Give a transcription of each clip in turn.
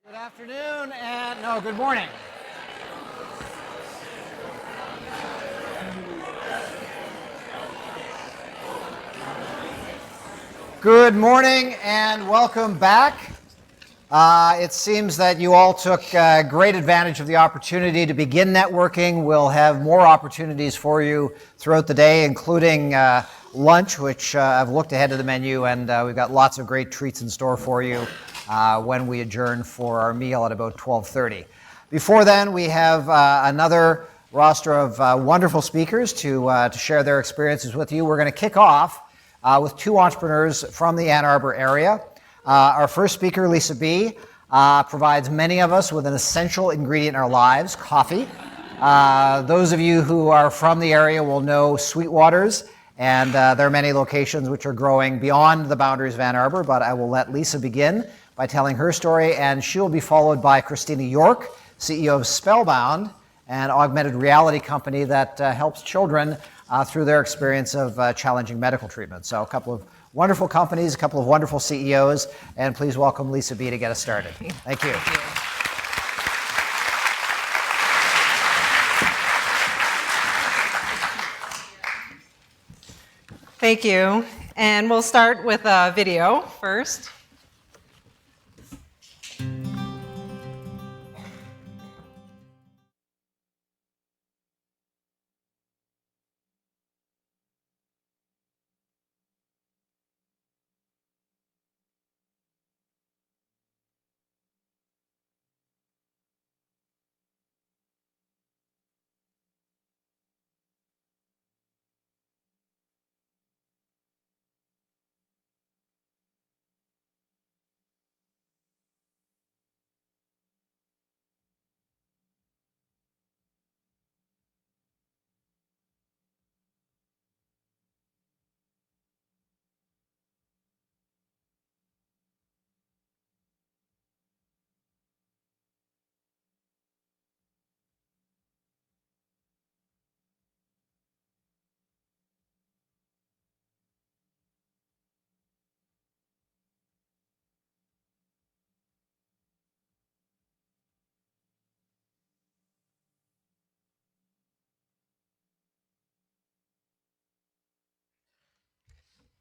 Good afternoon and no, good morning. Good morning and welcome back. It seems that you all took great advantage of the opportunity to begin networking. We'll have more opportunities for you throughout the day, including lunch, which I've looked ahead to the menu, and we've got lots of great treats in store for you when we adjourn for our meal at about 12:30. Before then, we have another roster of wonderful speakers to share their experiences with you. We're going to kick off with two entrepreneurs from the Ann Arbor area. Our first speaker, Lisa B., provides many of us with an essential ingredient in our lives, coffee. Those of you who are from the area will know Sweetwaters, and there are many locations which are growing beyond the boundaries of Ann Arbor, but I will let Lisa begin by telling her story, and she will be followed by Christina York, CEO of SpellBound, an augmented reality company that helps children through their experience of challenging medical treatment. So a couple of wonderful companies, a couple of wonderful CEOs, and please welcome Lisa B. to get us started. Thank you. Thank you. And we'll start with a video first.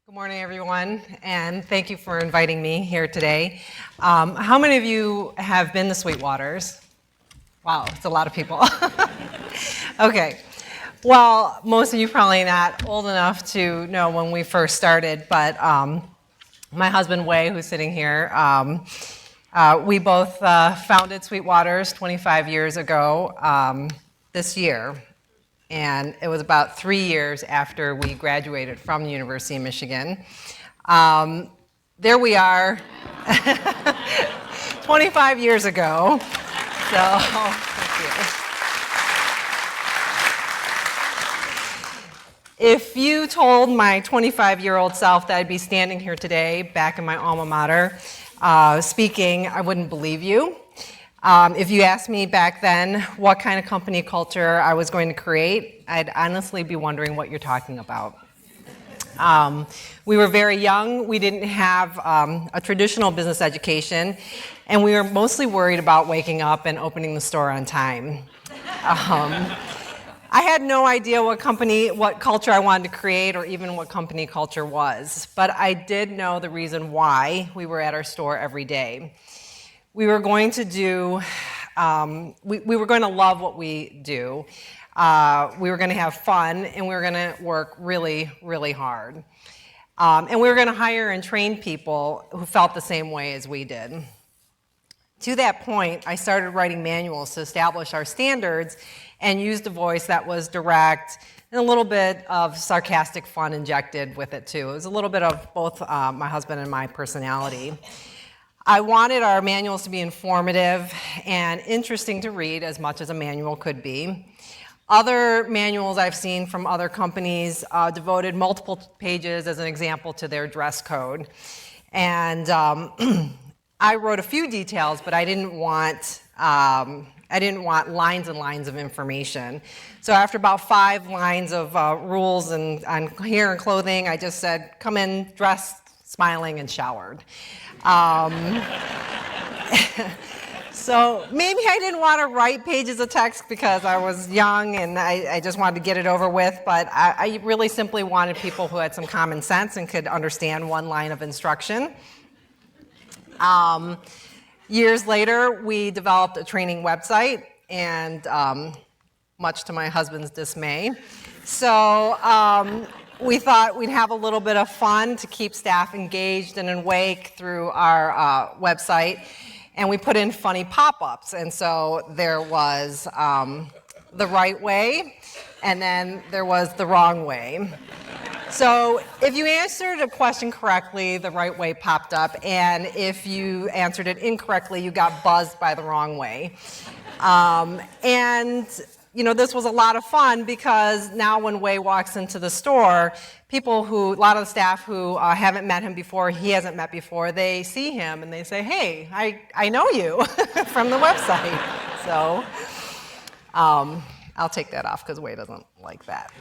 Good morning, everyone, and thank you for inviting me here today. How many of you have been to Sweetwaters? Wow, it's a lot of people. Okay, well, most of you probably not old enough to know when we first started, but my husband, Wei, who's sitting here, we both founded Sweetwaters 25 years ago this year. And it was about 3 years after we graduated from the University of Michigan. There we are, 25 years ago. So, thank you. If you told my 25-year-old self that I'd be standing here today, back in my alma mater, speaking, I wouldn't believe you. If you asked me back then what kind of company culture I was going to create, I'd honestly be wondering what you're talking about. We were very young. We didn't have a traditional business education, and we were mostly worried about waking up and opening the store on time. I had no idea what culture I wanted to create, or even what company culture was, but I did know the reason why we were at our store every day. We were going to we were going to love what we do. We were going to have fun, and we were going to work really, really hard. And we were going to hire and train people who felt the same way as we did. To that point, I started writing manuals to establish our standards and used a voice that was direct and a little bit of sarcastic fun injected with it too. It was a little bit of both my husband and my personality. I wanted our manuals to be informative and interesting to read as much as a manual could be. Other manuals I've seen from other companies devoted multiple pages, as an example, to their dress code. And I wrote a few details, but I didn't want lines and lines of information. So after about 5 lines of rules on hair and clothing, I just said, come in dressed, smiling, and showered. So maybe I didn't want to write pages of text because I was young and I just wanted to get it over with, but I really simply wanted people who had some common sense and could understand one line of instruction. Years later, we developed a training website, and much to my husband's dismay. So we thought we'd have a little bit of fun to keep staff engaged and awake through our website, and we put in funny pop-ups. And so there was the right way, and then there was the wrong way. So if you answered a question correctly, the right way popped up, and if you answered it incorrectly, you got buzzed by the wrong way. And you know, this was a lot of fun because now when Wei walks into the store, a lot of the staff who haven't met him before, he hasn't met before, they see him and they say, hey, I know you from the website. So I'll take that off because Wei doesn't like that.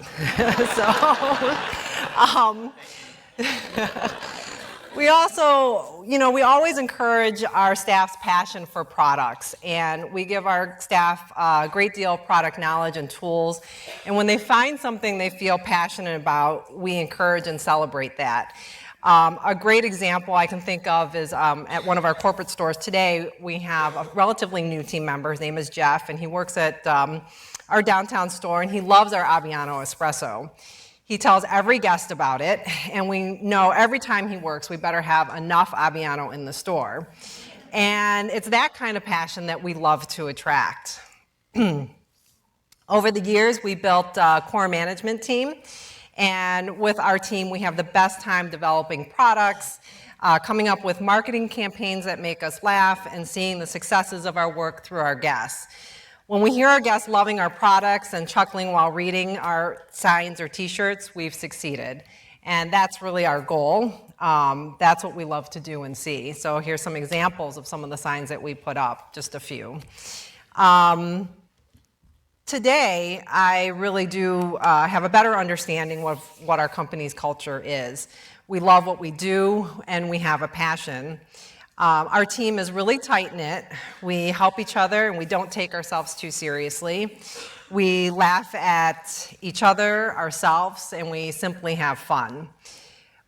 We also, we always encourage our staff's passion for products, and we give our staff a great deal of product knowledge and tools. And when they find something they feel passionate about, we encourage and celebrate that. A great example I can think of is at one of our corporate stores today, we have a relatively new team member. His name is Jeff, and he works at our downtown store, and he loves our Abbiano espresso. He tells every guest about it, and we know every time he works, we better have enough Abbiano in the store. And it's that kind of passion that we love to attract. Over the years, we built a core management team, and with our team, we have the best time developing products, coming up with marketing campaigns that make us laugh, and seeing the successes of our work through our guests. When we hear our guests loving our products and chuckling while reading our signs or t-shirts, we've succeeded. And that's really our goal. That's what we love to do and see. So here's some examples of some of the signs that we put up, just a few. Today, I really do have a better understanding of what our company's culture is. We love what we do, and we have a passion. Our team is really tight-knit. We help each other, and we don't take ourselves too seriously. We laugh at each other, ourselves, and we simply have fun.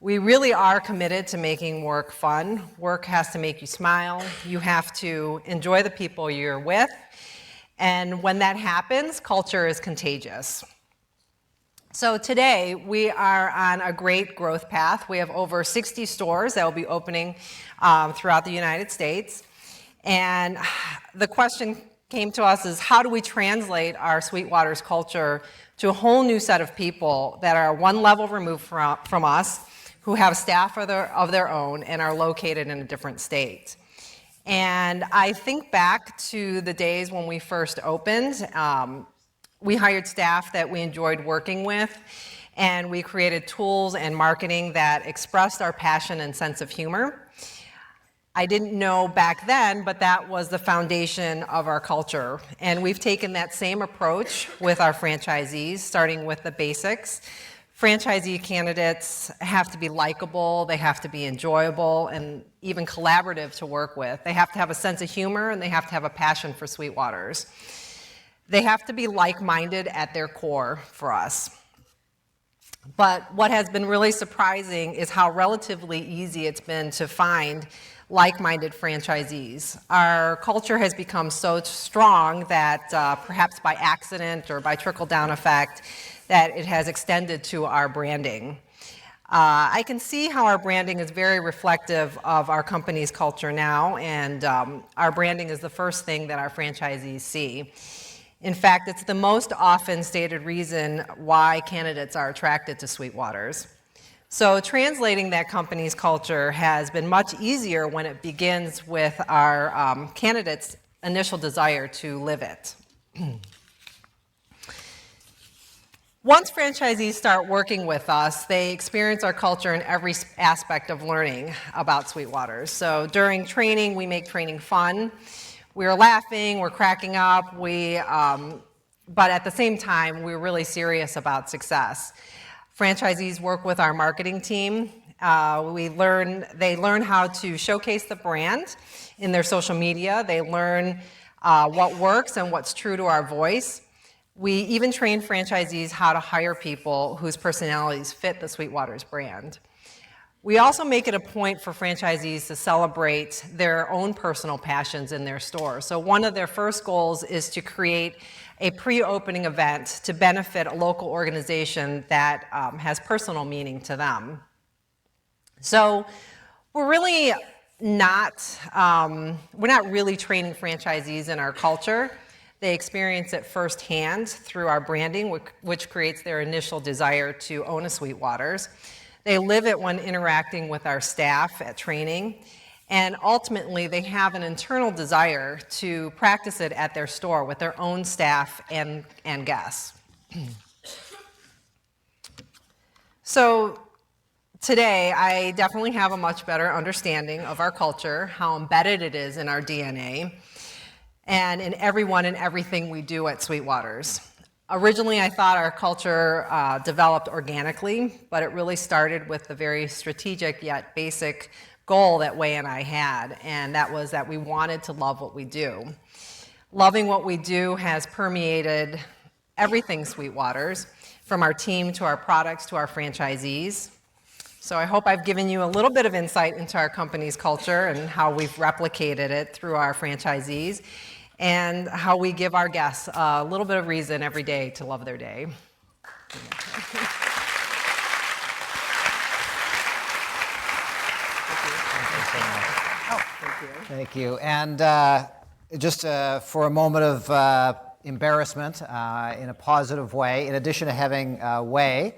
We really are committed to making work fun. Work has to make you smile. You have to enjoy the people you're with. And when that happens, culture is contagious. So today, we are on a great growth path. We have over 60 stores that will be opening throughout the United States. And the question came to us is, how do we translate our Sweetwaters culture to a whole new set of people that are one level removed from us, who have staff of their own and are located in a different state? And I think back to the days when we first opened. We hired staff that we enjoyed working with, and we created tools and marketing that expressed our passion and sense of humor. I didn't know back then, but that was the foundation of our culture. And we've taken that same approach with our franchisees, starting with the basics. Franchisee candidates have to be likable, they have to be enjoyable, and even collaborative to work with. They have to have a sense of humor, and they have to have a passion for Sweetwaters. They have to be like-minded at their core for us. But what has been really surprising is how relatively easy it's been to find like-minded franchisees. Our culture has become so strong that perhaps by accident or by trickle-down effect, that it has extended to our branding. I can see how our branding is very reflective of our company's culture now, and our branding is the first thing that our franchisees see. In fact, it's the most often stated reason why candidates are attracted to Sweetwaters. So translating that company's culture has been much easier when it begins with our candidates' initial desire to live it. Once franchisees start working with us, they experience our culture in every aspect of learning about Sweetwaters. So during training, we make training fun. We're laughing, we're cracking up, but at the same time, we're really serious about success. Franchisees work with our marketing team They learn how to showcase the brand in their social media. They learn what works and what's true to our voice. We even train franchisees how to hire people whose personalities fit the Sweetwaters brand. We also make it a point for franchisees to celebrate their own personal passions in their store. So one of their first goals is to create a pre-opening event to benefit a local organization that has personal meaning to them. So we're really not really training franchisees in our culture. They experience it firsthand through our branding, which creates their initial desire to own a Sweetwaters. They live it when interacting with our staff at training, and ultimately they have an internal desire to practice it at their store with their own staff and guests. So today, I definitely have a much better understanding of our culture, how embedded it is in our DNA, and in everyone and everything we do at Sweetwaters. Originally, I thought our culture developed organically, but it really started with the very strategic yet basic goal that Wei and I had, and that was that we wanted to love what we do. Loving what we do has permeated everything Sweetwaters, from our team to our products to our franchisees. So I hope I've given you a little bit of insight into our company's culture and how we've replicated it through our franchisees, and how we give our guests a little bit of reason every day to love their day. Thank you. And just for a moment of embarrassment in a positive way, in addition to having Wei,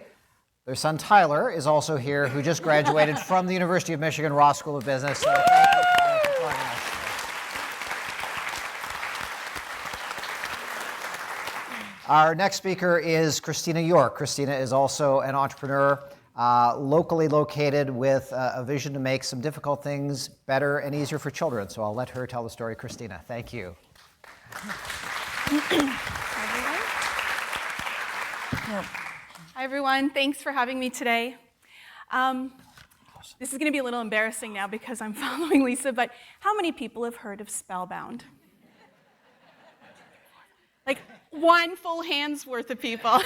their son Tyler is also here, who just graduated from the University of Michigan Ross School of Business. So thank you, Tyler, for joining us. Our next speaker is Christina York. Christina is also an entrepreneur, locally located with a vision to make some difficult things better and easier for children. So I'll let her tell the story. Christina, thank you. Hi, everyone. Thanks for having me today. This is going to be a little embarrassing now because I'm following Lisa, but how many people have heard of SpellBound? Like one full hand's worth of people.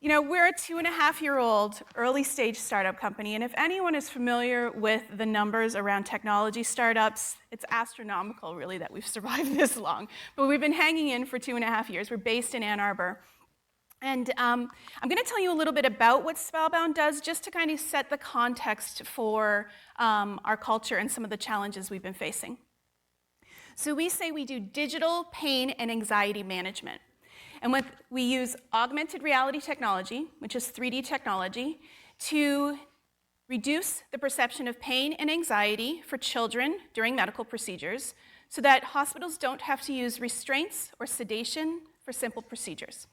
We're a 2.5-year-old early stage startup company, and if anyone is familiar with the numbers around technology startups, it's astronomical, really, that we've survived this long. But we've been hanging in for 2.5 years. We're based in Ann Arbor. And I'm going to tell you a little bit about what SpellBound does, just to kind of set the context for our culture and some of the challenges we've been facing. So we say we do digital pain and anxiety management. And we use augmented reality technology, which is 3D technology, to reduce the perception of pain and anxiety for children during medical procedures so that hospitals don't have to use restraints or sedation for simple procedures.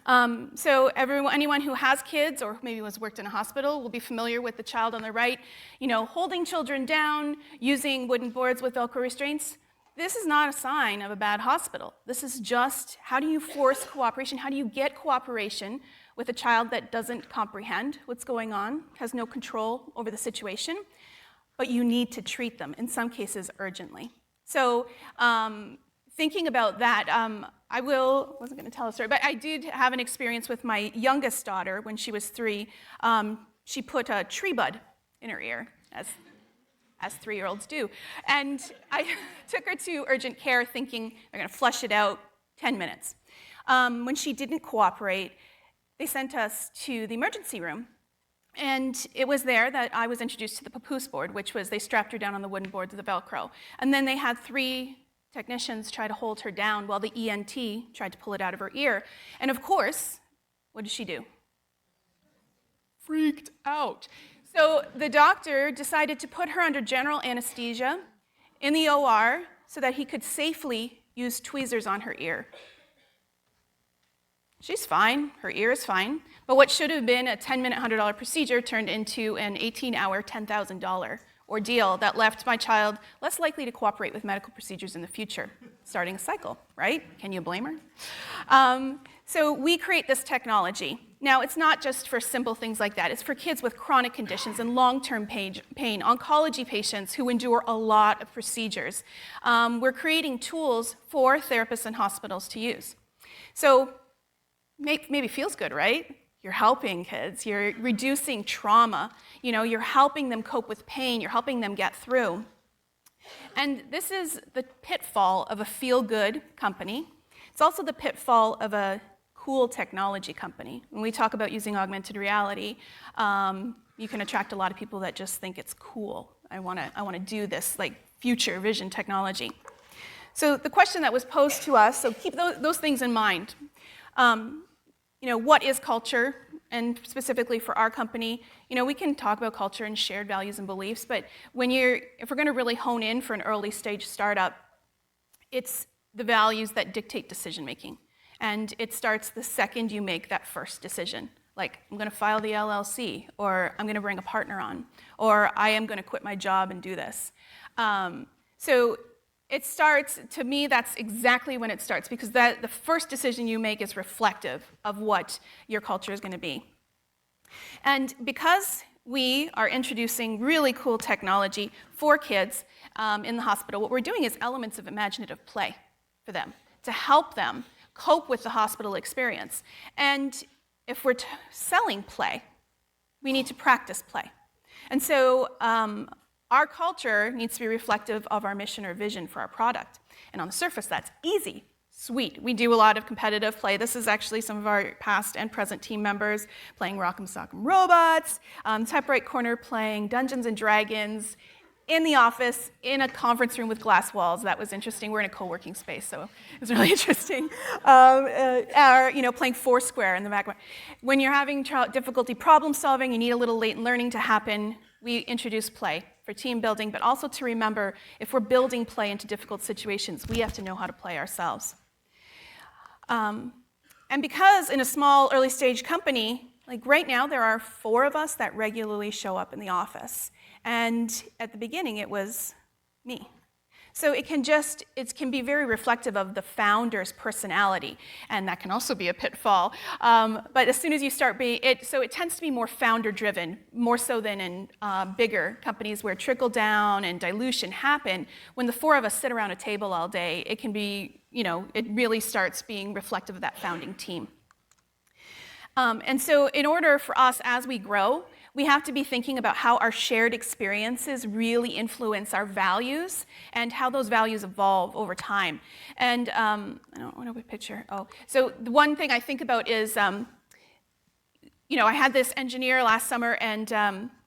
So anyone who has kids or maybe has worked in a hospital will be familiar with the child on the right, holding children down, using wooden boards with Velcro restraints. This is not a sign of a bad hospital. This is just, how do you force cooperation? How do you get cooperation with a child that doesn't comprehend what's going on, has no control over the situation, but you need to treat them, in some cases urgently. So thinking about that, I wasn't going to tell a story, but I did have an experience with my youngest daughter when she was 3. She put a tree bud in her ear, as 3-year-olds do. And I took her to urgent care thinking they're going to flush it out 10 minutes. When she didn't cooperate, they sent us to the emergency room. And it was there that I was introduced to the papoose board, which was they strapped her down on the wooden board to the Velcro. And then they had 3 technicians try to hold her down while the ENT tried to pull it out of her ear. And of course, what did she do? Freaked out. So the doctor decided to put her under general anesthesia in the OR so that he could safely use tweezers on her ear. She's fine, her ear is fine, but what should have been a 10-minute, $100 procedure turned into an 18-hour, $10,000 ordeal that left my child less likely to cooperate with medical procedures in the future, starting a cycle, right? Can you blame her? So we create this technology. Now, it's not just for simple things like that. It's for kids with chronic conditions and long-term pain, oncology patients who endure a lot of procedures. We're creating tools for therapists and hospitals to use. So maybe feels good, right? You're helping kids. You're reducing trauma. You're helping them cope with pain. You're helping them get through. And this is the pitfall of a feel-good company. It's also the pitfall of a cool technology company. When we talk about using augmented reality, you can attract a lot of people that just think it's cool. I want to do this like future vision technology. So the question that was posed to us, so keep those things in mind. What is culture? And specifically for our company, we can talk about culture and shared values and beliefs, but if we're going to really hone in for an early stage startup, it's the values that dictate decision making. And it starts the second you make that first decision. Like, I'm going to file the LLC, or I'm going to bring a partner on, or I am going to quit my job and do this. So it starts, to me, that's exactly when it starts, because the first decision you make is reflective of what your culture is going to be. And because we are introducing really cool technology for kids in the hospital, what we're doing is elements of imaginative play for them to help them cope with the hospital experience. And if we're selling play, we need to practice play. And so our culture needs to be reflective of our mission or vision for our product. And on the surface, that's easy. Sweet. We do a lot of competitive play. This is actually some of our past and present team members playing Rock'em Sock'em Robots, top right corner playing Dungeons and Dragons, in the office, in a conference room with glass walls. That was interesting. We're in a co-working space, so it was really interesting. Playing Foursquare in the background. When you're having difficulty problem solving, you need a little latent learning to happen, we introduce play for team building, but also to remember, if we're building play into difficult situations, we have to know how to play ourselves. And because in a small early stage company, like right now, there are 4 of us that regularly show up in the office. And at the beginning, it was me. So it can be very reflective of the founder's personality, and that can also be a pitfall. But as soon as you start so it tends to be more founder-driven, more so than in bigger companies where trickle down and dilution happen. When the 4 of us sit around a table all day, it can be, it really starts being reflective of that founding team. And so in order for us, as we grow, we have to be thinking about how our shared experiences really influence our values and how those values evolve over time. And I don't want to picture. So the one thing I think about is, I had this engineer last summer, and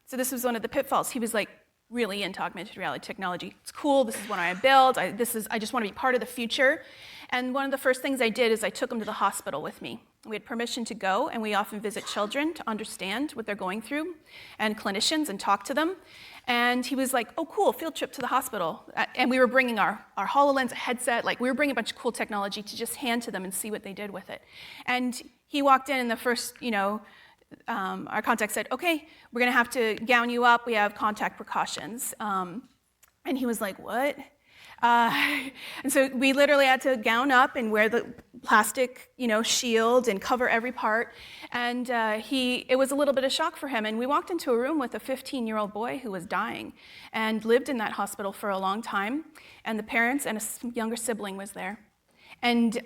so this was one of the pitfalls. He was like really into augmented reality technology. It's cool. This is what I build. I just want to be part of the future. And one of the first things I did is I took him to the hospital with me. We had permission to go, and we often visit children to understand what they're going through, and clinicians, and talk to them. And he was like, oh, cool, field trip to the hospital. And we were bringing our HoloLens, a headset, we were bringing a bunch of cool technology to just hand to them and see what they did with it. And he walked in, and the first, our contact said, okay, we're going to have to gown you up. We have contact precautions. And he was like, what? And so we literally had to gown up and wear the plastic, shield and cover every part. And it was a little bit of shock for him. And we walked into a room with a 15-year-old boy who was dying and lived in that hospital for a long time. And the parents and a younger sibling was there. And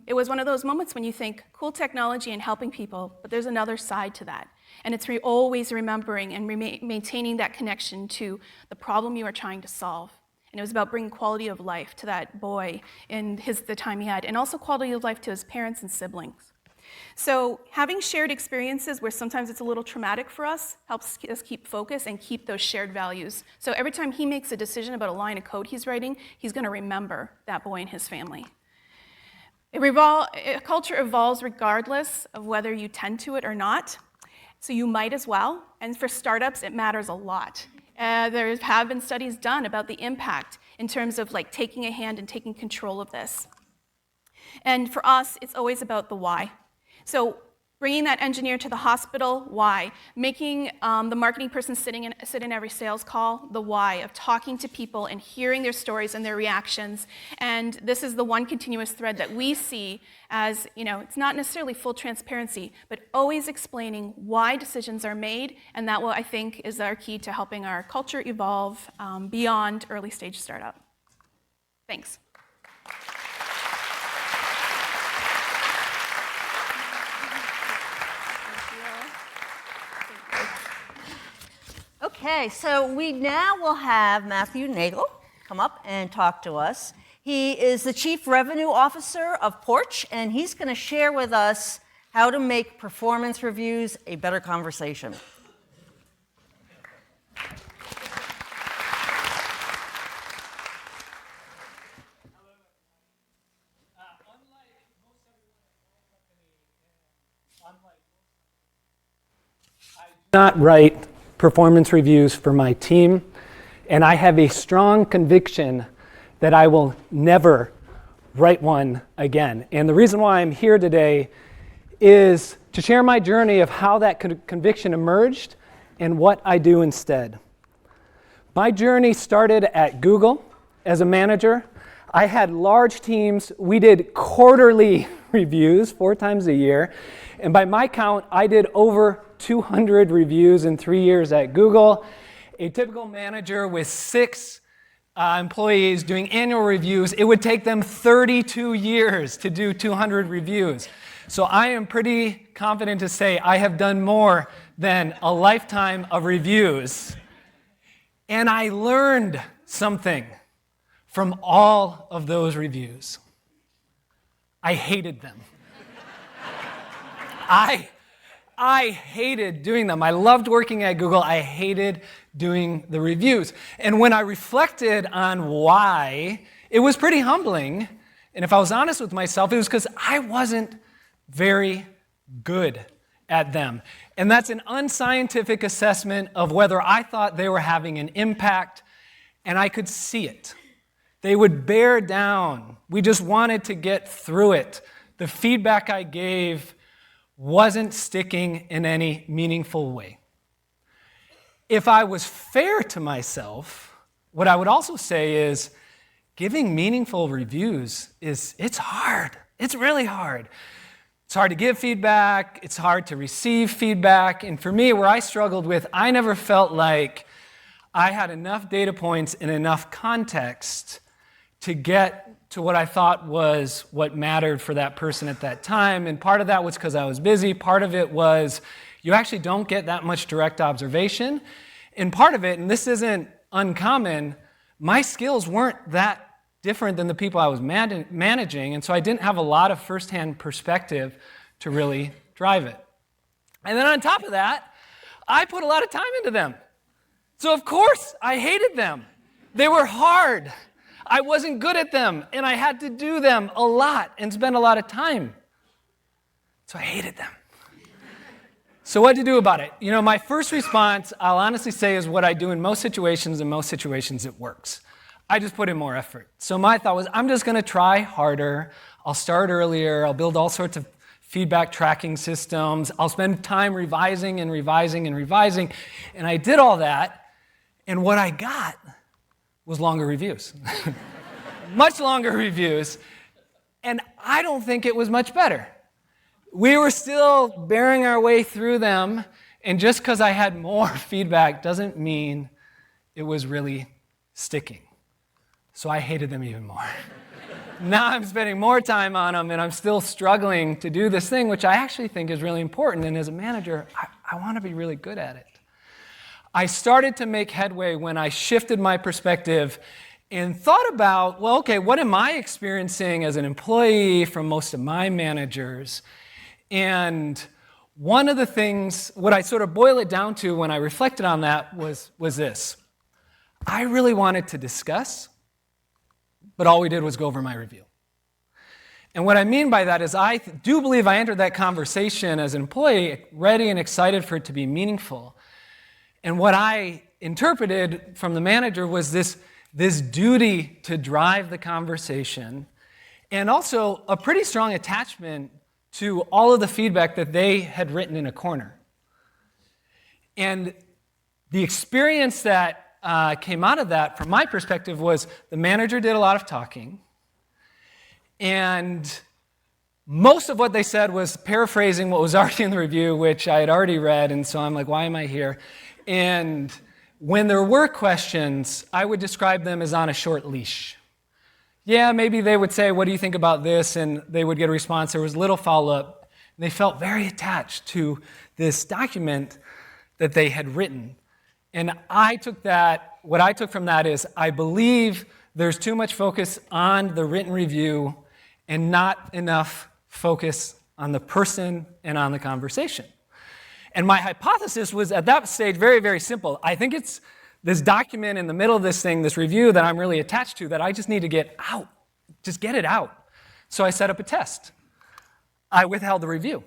it was one of those moments when you think, cool technology and helping people, but there's another side to that. And it's always remembering and maintaining that connection to the problem you are trying to solve. And it was about bringing quality of life to that boy in the time he had, and also quality of life to his parents and siblings. So having shared experiences where sometimes it's a little traumatic for us helps us keep focus and keep those shared values. So every time he makes a decision about a line of code he's writing, he's going to remember that boy and his family. Culture evolves regardless of whether you tend to it or not. So you might as well. And for startups, it matters a lot. There have been studies done about the impact in terms of taking a hand and taking control of this. And for us, it's always about the why. So Bringing that engineer to the hospital, why? Making the marketing person sit in every sales call, the why of talking to people and hearing their stories and their reactions. And this is the one continuous thread that we see as, it's not necessarily full transparency, but always explaining why decisions are made. And that, I think, is our key to helping our culture evolve beyond early stage startup. Thanks. Okay, so we now will have Matthew Neagle come up and talk to us. He is the Chief Revenue Officer of Porch, and he's going to share with us how to make performance reviews a better conversation. Not write performance reviews for my team, and I have a strong conviction that I will never write one again. And the reason why I'm here today is to share my journey of how that conviction emerged and what I do instead. My journey started at Google as a manager. I had large teams. We did quarterly reviews 4 times a year, and by my count, I did over 200 reviews in 3 years at Google. A typical manager with 6 employees doing annual reviews, it would take them 32 years to do 200 reviews. So I am pretty confident to say I have done more than a lifetime of reviews. And I learned something from all of those reviews. I hated them. I hated doing them. I loved working at Google. I hated doing the reviews. And when I reflected on why, it was pretty humbling. And if I was honest with myself, it was because I wasn't very good at them. And that's an unscientific assessment of whether I thought they were having an impact, and I could see it. They would bear down. We just wanted to get through it. The feedback I gave wasn't sticking in any meaningful way. If I was fair to myself, what I would also say is giving meaningful reviews it's hard. It's really hard. It's hard to give feedback. It's hard to receive feedback. And for me, where I struggled with, I never felt like I had enough data points and enough context to get to what I thought was what mattered for that person at that time. And part of that was because I was busy. Part of it was you actually don't get that much direct observation. And part of it, and this isn't uncommon, my skills weren't that different than the people I was managing, and so I didn't have a lot of firsthand perspective to really drive it. And then on top of that, I put a lot of time into them. So of course, I hated them. They were hard. I wasn't good at them, and I had to do them a lot and spend a lot of time. So I hated them. So what to do about it? My first response, I'll honestly say, is what I do in most situations. In most situations, it works. I just put in more effort. So my thought was, I'm just going to try harder. I'll start earlier. I'll build all sorts of feedback tracking systems. I'll spend time revising and revising and revising. And I did all that, and what I got was longer reviews. Much longer reviews. And I don't think it was much better. We were still bearing our way through them, and just because I had more feedback doesn't mean it was really sticking. So I hated them even more. Now I'm spending more time on them, and I'm still struggling to do this thing, which I actually think is really important. And as a manager, I want to be really good at it. I started to make headway when I shifted my perspective and thought about, well, okay, what am I experiencing as an employee from most of my managers? And one of the things, what I sort of boil it down to when I reflected on that was this. I really wanted to discuss, but all we did was go over my review. And what I mean by that is I do believe I entered that conversation as an employee ready and excited for it to be meaningful. And what I interpreted from the manager was this duty to drive the conversation, and also a pretty strong attachment to all of the feedback that they had written in a corner. And the experience that came out of that, from my perspective, was the manager did a lot of talking, and most of what they said was paraphrasing what was already in the review, which I had already read, and so I'm like, why am I here? And when there were questions, I would describe them as on a short leash. Yeah, maybe they would say, what do you think about this? And they would get a response. There was little follow-up. They felt very attached to this document that they had written. And what I took from that is, I believe there's too much focus on the written review and not enough focus on the person and on the conversation. And my hypothesis was, at that stage, very, very simple. I think it's this document in the middle of this thing, this review that I'm really attached to, that I just need to get out. Just get it out. So I set up a test. I withheld the review.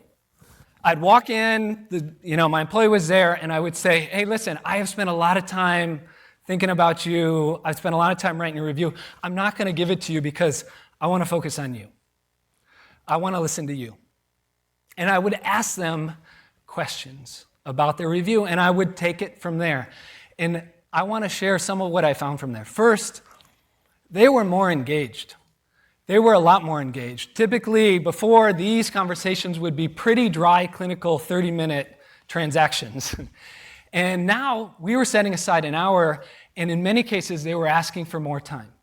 I'd walk in, my employee was there, and I would say, hey, listen, I have spent a lot of time thinking about you. I've spent a lot of time writing a review. I'm not going to give it to you because I want to focus on you. I want to listen to you. And I would ask them questions about their review, and I would take it from there. And I want to share some of what I found from there. First, they were more engaged. They were a lot more engaged. Typically, before, these conversations would be pretty dry, clinical, 30-minute transactions. And now, we were setting aside an hour, and in many cases, they were asking for more time.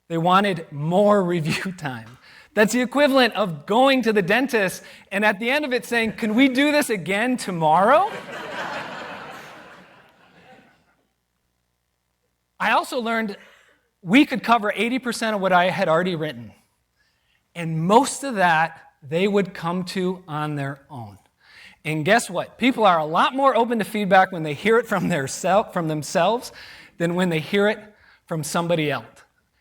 They wanted more review time. That's the equivalent of going to the dentist and at the end of it saying, can we do this again tomorrow? I also learned we could cover 80% of what I had already written. And most of that they would come to on their own. And guess what? People are a lot more open to feedback when they hear it from themselves than when they hear it from somebody else.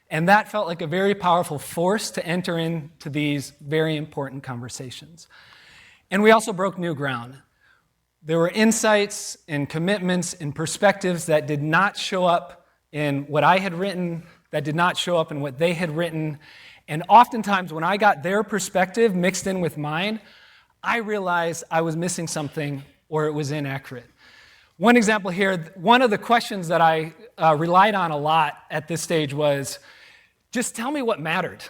And that felt like a very powerful force to enter into these very important conversations. And we also broke new ground. There were insights and commitments and perspectives that did not show up in what I had written, that did not show up in what they had written. And oftentimes when I got their perspective mixed in with mine, I realized I was missing something or it was inaccurate. One example here, one of the questions that I relied on a lot at this stage was, just tell me what mattered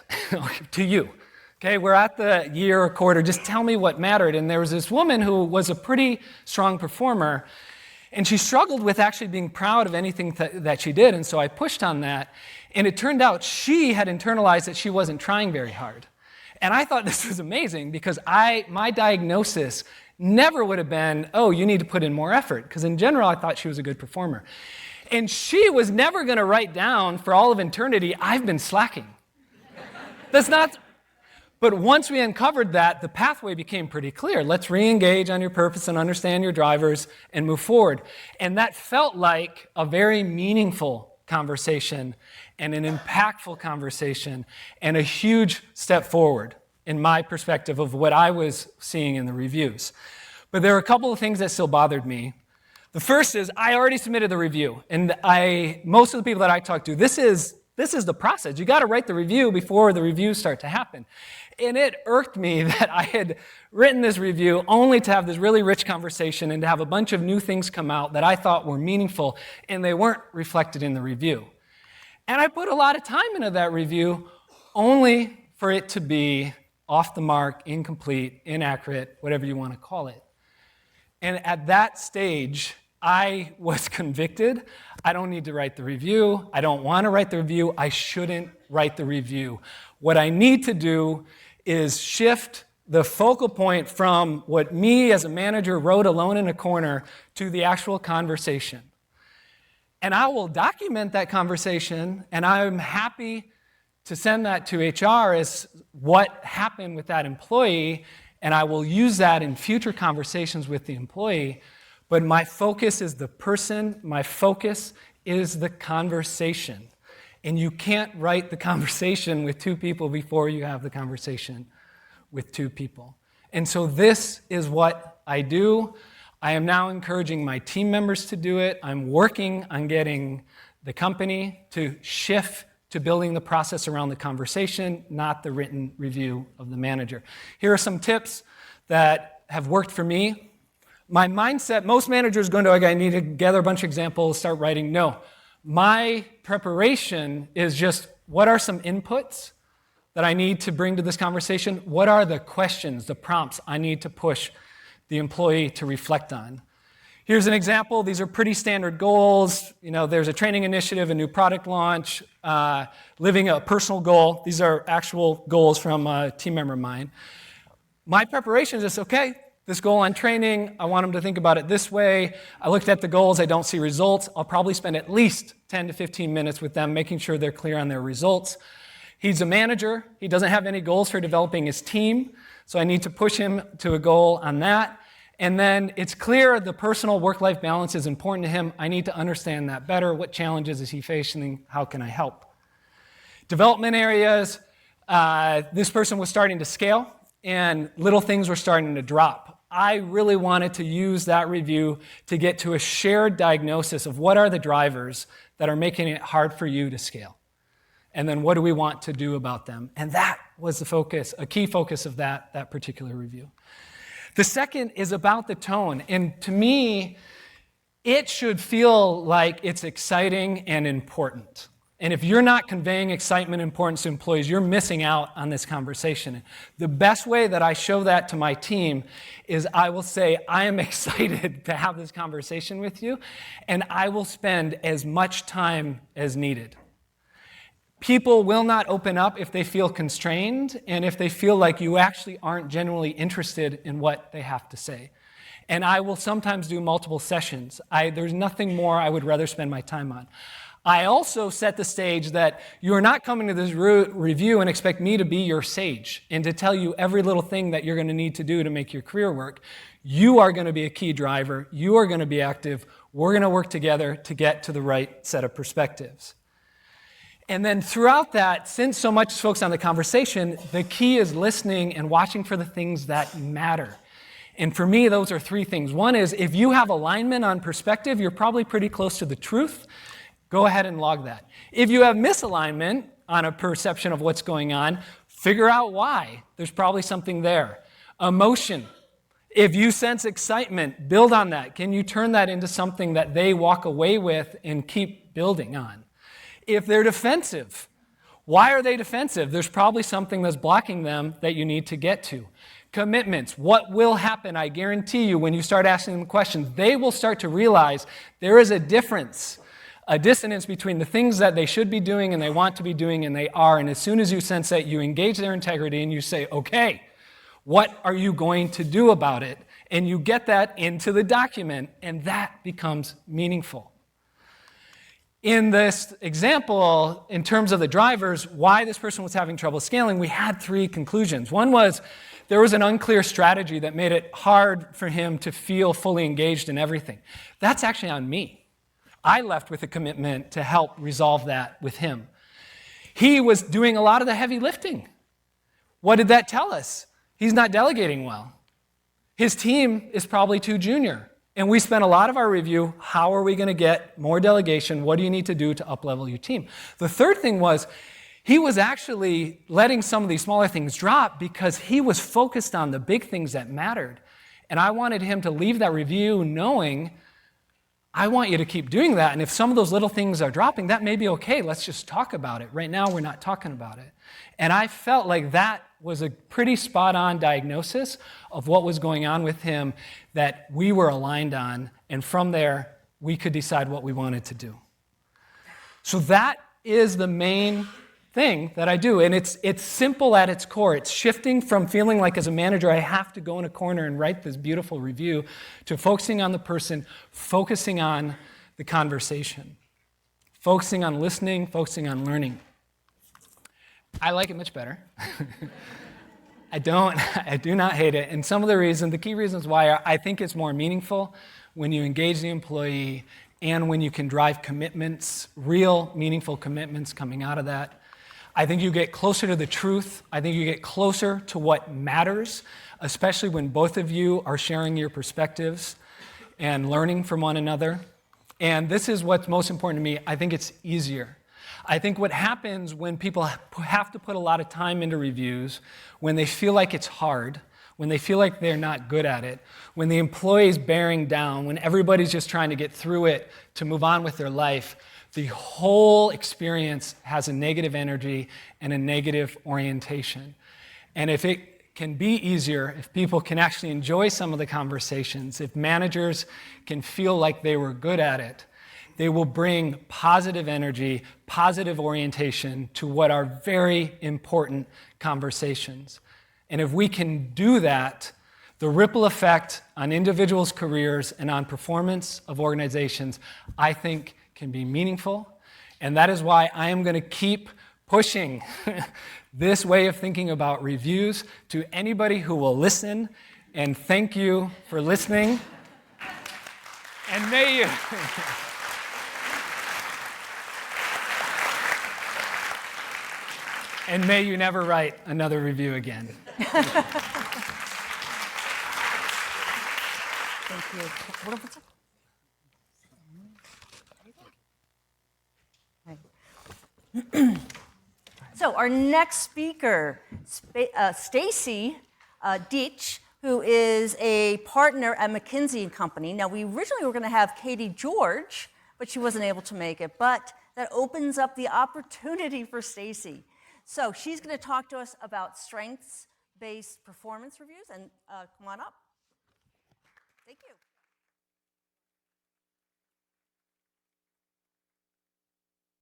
to you. Okay, we're at the year or quarter, just tell me what mattered. And there was this woman who was a pretty strong performer, and she struggled with actually being proud of anything that she did, and so I pushed on that. And it turned out she had internalized that she wasn't trying very hard. And I thought this was amazing because my diagnosis never would have been, oh, you need to put in more effort, because in general I thought she was a good performer. And she was never going to write down for all of eternity, I've been slacking. That's not. But once we uncovered that, the pathway became pretty clear. Let's re-engage on your purpose and understand your drivers and move forward. And that felt like a very meaningful conversation and an impactful conversation and a huge step forward in my perspective of what I was seeing in the reviews. But there are a couple of things that still bothered me. The first is I already submitted the review, and most of the people that I talk to, this is the process. You got to write the review before the reviews start to happen. And it irked me that I had written this review only to have this really rich conversation and to have a bunch of new things come out that I thought were meaningful, and they weren't reflected in the review. And I put a lot of time into that review only for it to be off the mark, incomplete, inaccurate, whatever you want to call it. And at that stage, I was convicted. I don't need to write the review. I don't want to write the review. I shouldn't write the review. What I need to do is shift the focal point from what me as a manager wrote alone in a corner to the actual conversation. And I will document that conversation, and I'm happy to send that to HR as what happened with that employee, and I will use that in future conversations with the employee. But my focus is the person, my focus is the conversation. And you can't write the conversation with two people before you have the conversation with two people. And so this is what I do. I am now encouraging my team members to do it. I'm working on getting the company to shift to building the process around the conversation, not the written review of the manager. Here are some tips that have worked for me. My mindset, most managers go into, okay, I need to gather a bunch of examples, start writing. No, my preparation is just, what are some inputs that I need to bring to this conversation? What are the questions, the prompts I need to push the employee to reflect on? Here's an example. These are pretty standard goals. There's a training initiative, a new product launch, living a personal goal. These are actual goals from a team member of mine. My preparation is just, okay, this goal on training, I want them to think about it this way. I looked at the goals, I don't see results. I'll probably spend at least 10 to 15 minutes with them, making sure they're clear on their results. He's a manager. He doesn't have any goals for developing his team, so I need to push him to a goal on that. And then it's clear the personal work-life balance is important to him. I need to understand that better. What challenges is he facing? How can I help? Development areas, this person was starting to scale, and little things were starting to drop. I really wanted to use that review to get to a shared diagnosis of what are the drivers that are making it hard for you to scale. And then what do we want to do about them? And that was the focus, a key focus of that particular review. The second is about the tone. And to me, it should feel like it's exciting and important. And if you're not conveying excitement and importance to employees, you're missing out on this conversation. The best way that I show that to my team is I will say, I am excited to have this conversation with you, and I will spend as much time as needed. People will not open up if they feel constrained and if they feel like you actually aren't genuinely interested in what they have to say. And I will sometimes do multiple sessions. There's nothing more I would rather spend my time on. I also set the stage that you are not coming to this review and expect me to be your sage and to tell you every little thing that you're going to need to do to make your career work. You are going to be a key driver. You are going to be active. We're going to work together to get to the right set of perspectives. And then throughout that, since so much is focused on the conversation, the key is listening and watching for the things that matter. And for me, those are three things. One is, if you have alignment on perspective, you're probably pretty close to the truth. Go ahead and log that. If you have misalignment on a perception of what's going on, figure out why. There's probably something there. Emotion. If you sense excitement, build on that. Can you turn that into something that they walk away with and keep building on? If they're defensive, why are they defensive? There's probably something that's blocking them that you need to get to. Commitments. What will happen? I guarantee you, when you start asking them questions, they will start to realize there is a difference, a dissonance between the things that they should be doing and they want to be doing and they are. And as soon as you sense that, you engage their integrity and you say, okay, what are you going to do about it? And you get that into the document, and that becomes meaningful. In this example, in terms of the drivers, why this person was having trouble scaling, we had three conclusions. One was there was an unclear strategy that made it hard for him to feel fully engaged in everything. That's actually on me. I left with a commitment to help resolve that with him. He was doing a lot of the heavy lifting. What did that tell us? He's not delegating well. His team is probably too junior. And we spent a lot of our review, how are we going to get more delegation? What do you need to do to up-level your team? The third thing was, he was actually letting some of these smaller things drop because he was focused on the big things that mattered. And I wanted him to leave that review knowing, I want you to keep doing that. And if some of those little things are dropping, that may be okay. Let's just talk about it. Right now, we're not talking about it. And I felt like that was a pretty spot-on diagnosis of what was going on with him that we were aligned on, and from there, we could decide what we wanted to do. So that is the main thing that I do, and it's simple at its core. It's shifting from feeling like as a manager I have to go in a corner and write this beautiful review to focusing on the person, focusing on the conversation, focusing on listening, focusing on learning. I like it much better. I do not hate it. And some of the key reasons why I think it's more meaningful when you engage the employee and when you can drive commitments, real meaningful commitments coming out of that. I think you get closer to the truth. I think you get closer to what matters, especially when both of you are sharing your perspectives and learning from one another. And this is what's most important to me. I think it's easier. I think what happens when people have to put a lot of time into reviews, when they feel like it's hard, when they feel like they're not good at it, when the employee's bearing down, when everybody's just trying to get through it to move on with their life, the whole experience has a negative energy and a negative orientation. And if it can be easier, if people can actually enjoy some of the conversations, if managers can feel like they were good at it, they will bring positive energy, positive orientation to what are very important conversations. And if we can do that, the ripple effect on individuals' careers and on performance of organizations, I think, can be meaningful. And that is why I am going to keep pushing this way of thinking about reviews to anybody who will listen. And thank you for listening. And may you... And may you never write another review again. Thank you. So our next speaker, Stacy Ditch, who is a partner at McKinsey & Company. Now, we originally were going to have Katie George, but she wasn't able to make it. But that opens up the opportunity for Stacy. So she's going to talk to us about strengths-based performance reviews. And come on up. Thank you.